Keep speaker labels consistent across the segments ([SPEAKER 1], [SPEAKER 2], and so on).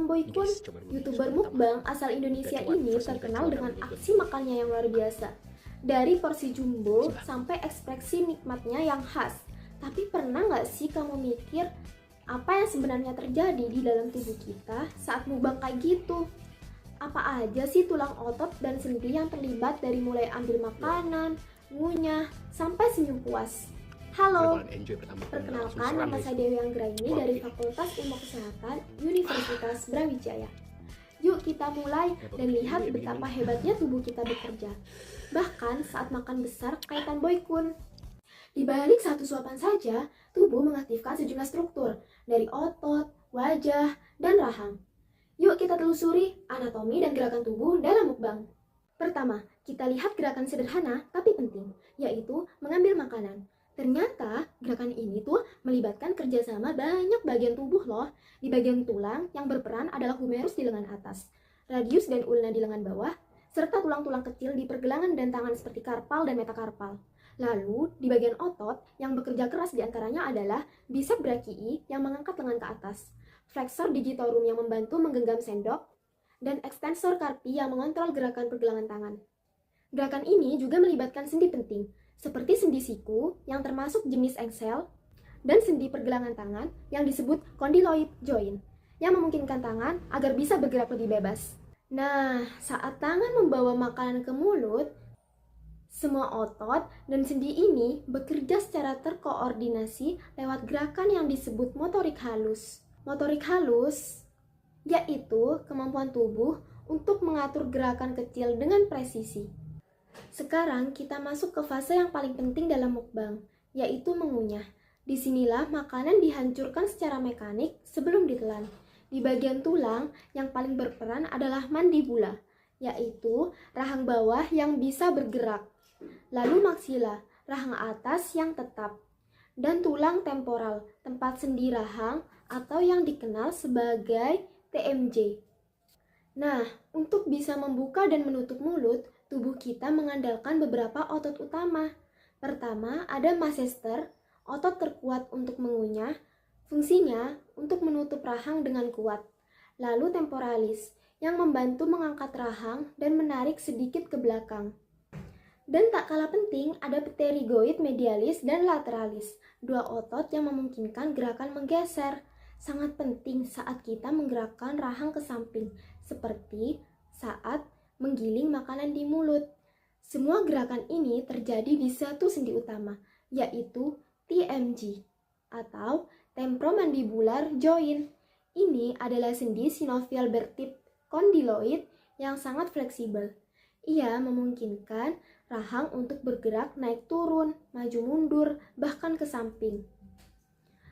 [SPEAKER 1] Kaitan Boykun, YouTuber mukbang asal Indonesia ini terkenal dengan aksi makannya yang luar biasa. Dari porsi jumbo sampai ekspresi nikmatnya yang khas. Tapi pernah nggak sih kamu mikir apa yang sebenarnya terjadi di dalam tubuh kita saat mukbang kayak gitu? Apa aja sih tulang otot dan sendi yang terlibat dari mulai ambil makanan, ngunyah, sampai senyum puas? Halo, perkenalkan nama saya Dewi Anggraini dari Fakultas Ilmu Kesehatan Universitas Brawijaya. Yuk kita mulai dan lihat betapa hebatnya tubuh kita bekerja. Bahkan saat makan besar kaitan Boykun. Di balik satu suapan saja, tubuh mengaktifkan sejumlah struktur dari otot, wajah, dan rahang. Yuk kita telusuri anatomi dan gerakan tubuh dalam mukbang. Pertama, kita lihat gerakan sederhana tapi penting, yaitu mengambil makanan. Ternyata gerakan ini tuh melibatkan kerjasama banyak bagian tubuh loh. Di bagian tulang yang berperan adalah humerus di lengan atas, radius dan ulna di lengan bawah, serta tulang-tulang kecil di pergelangan dan tangan seperti karpal dan metakarpal. Lalu di bagian otot yang bekerja keras diantaranya adalah bicep brachii yang mengangkat lengan ke atas, flexor digitorum yang membantu menggenggam sendok, dan extensor carpi yang mengontrol gerakan pergelangan tangan. Gerakan ini juga melibatkan sendi penting, seperti sendi siku yang termasuk jenis engsel, dan sendi pergelangan tangan yang disebut condyloid joint, yang memungkinkan tangan agar bisa bergerak lebih bebas. Nah, saat tangan membawa makanan ke mulut, semua otot dan sendi ini bekerja secara terkoordinasi lewat gerakan yang disebut motorik halus. Motorik halus yaitu kemampuan tubuh untuk mengatur gerakan kecil dengan presisi. Sekarang kita masuk ke fase yang paling penting dalam mukbang, yaitu mengunyah. Disinilah makanan dihancurkan secara mekanik sebelum ditelan. Di bagian tulang yang paling berperan adalah mandibula, yaitu rahang bawah yang bisa bergerak. Lalu maksila, rahang atas yang tetap. Dan tulang temporal, tempat sendi rahang atau yang dikenal sebagai TMJ. Nah, untuk bisa membuka dan menutup mulut, tubuh kita mengandalkan beberapa otot utama. Pertama, ada masseter, otot terkuat untuk mengunyah, fungsinya untuk menutup rahang dengan kuat. Lalu temporalis, yang membantu mengangkat rahang dan menarik sedikit ke belakang. Dan tak kalah penting, ada pterygoid medialis dan lateralis, dua otot yang memungkinkan gerakan menggeser. Sangat penting saat kita menggerakkan rahang ke samping, seperti saat menggiling makanan di mulut. Semua gerakan ini terjadi di satu sendi utama, yaitu TMJ atau temporomandibular joint. Ini adalah sendi sinovial bertip condyloid yang sangat fleksibel. Ia memungkinkan rahang untuk bergerak naik turun, maju mundur, bahkan ke samping.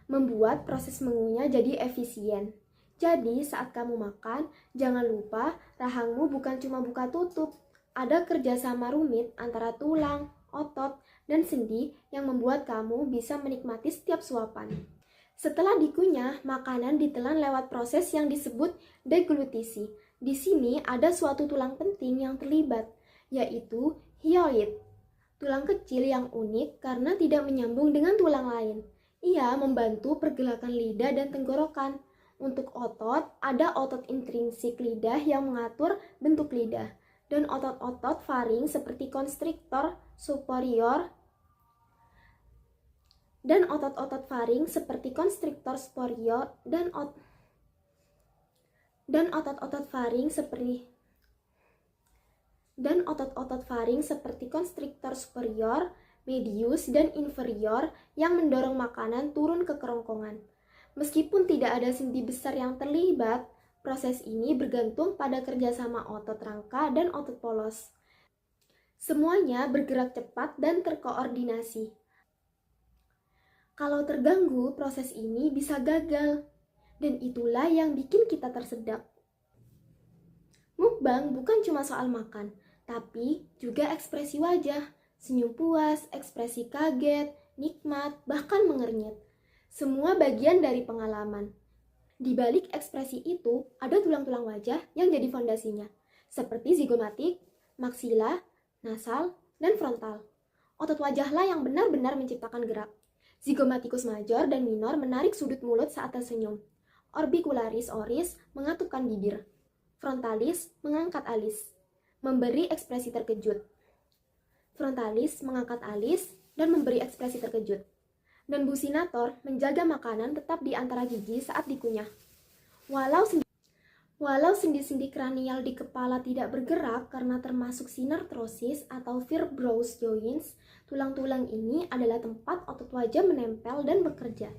[SPEAKER 1] Membuat proses mengunyah jadi efisien. Jadi saat kamu makan, jangan lupa rahangmu bukan cuma buka tutup. Ada kerjasama rumit antara tulang, otot, dan sendi yang membuat kamu bisa menikmati setiap suapan. Setelah dikunyah, makanan ditelan lewat proses yang disebut deglutisi. Di sini ada suatu tulang penting yang terlibat, yaitu hyoid. Tulang kecil yang unik karena tidak menyambung dengan tulang lain. Ia membantu pergerakan lidah dan tenggorokan. Untuk otot, ada otot intrinsik lidah yang mengatur bentuk lidah, dan otot-otot faring seperti constrictor superior dan otot-otot faring seperti constrictor superior dan otot-otot faring seperti constrictor superior, medius, dan inferior yang mendorong makanan turun ke kerongkongan. Meskipun tidak ada sendi besar yang terlibat, proses ini bergantung pada kerjasama otot rangka dan otot polos. Semuanya bergerak cepat dan terkoordinasi. Kalau terganggu, proses ini bisa gagal, dan itulah yang bikin kita tersedak. Mukbang bukan cuma soal makan, tapi juga ekspresi wajah, senyum puas, ekspresi kaget, nikmat, bahkan mengernyit. Semua bagian dari pengalaman. Di balik ekspresi itu, ada tulang-tulang wajah yang jadi fondasinya, seperti zigomatik, maksila, nasal, dan frontal. Otot wajahlah yang benar-benar menciptakan gerak. Zigomatikus major dan minor menarik sudut mulut saat tersenyum. Orbicularis oris mengatupkan bibir. Frontalis mengangkat alis, memberi ekspresi terkejut. Frontalis mengangkat alis dan memberi ekspresi terkejut. Dan bucinator menjaga makanan tetap di antara gigi saat dikunyah. Walau sendi-sendi kranial di kepala tidak bergerak karena termasuk synarthrosis atau fibrous joints, tulang-tulang ini adalah tempat otot wajah menempel dan bekerja.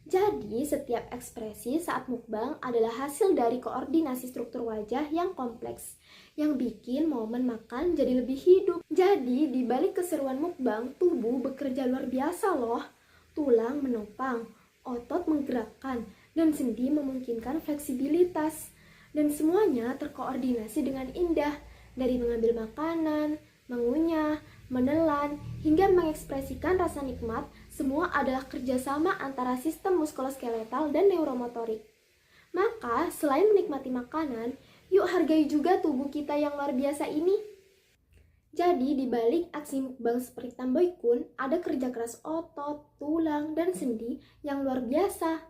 [SPEAKER 1] Jadi, setiap ekspresi saat mukbang adalah hasil dari koordinasi struktur wajah yang kompleks, yang bikin momen makan jadi lebih hidup. Jadi, di balik keseruan mukbang, tubuh bekerja luar biasa loh. Tulang menopang, otot menggerakkan, dan sendi memungkinkan fleksibilitas. Dan semuanya terkoordinasi dengan indah, dari mengambil makanan, mengunyah, menelan, hingga mengekspresikan rasa nikmat. Semua adalah kerjasama antara sistem muskuloskeletal dan neuromotorik. Maka, selain menikmati makanan, yuk hargai juga tubuh kita yang luar biasa ini. Jadi, di balik aksi mukbang seperti Tamboy Kun, ada kerja keras otot, tulang, dan sendi yang luar biasa.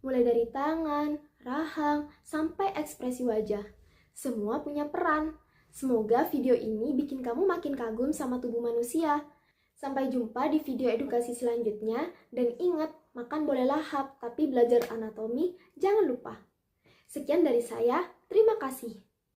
[SPEAKER 1] Mulai dari tangan, rahang, sampai ekspresi wajah. Semua punya peran. Semoga video ini bikin kamu makin kagum sama tubuh manusia. Sampai jumpa di video edukasi selanjutnya, dan ingat, makan boleh lahap, tapi belajar anatomi jangan lupa. Sekian dari saya, terima kasih.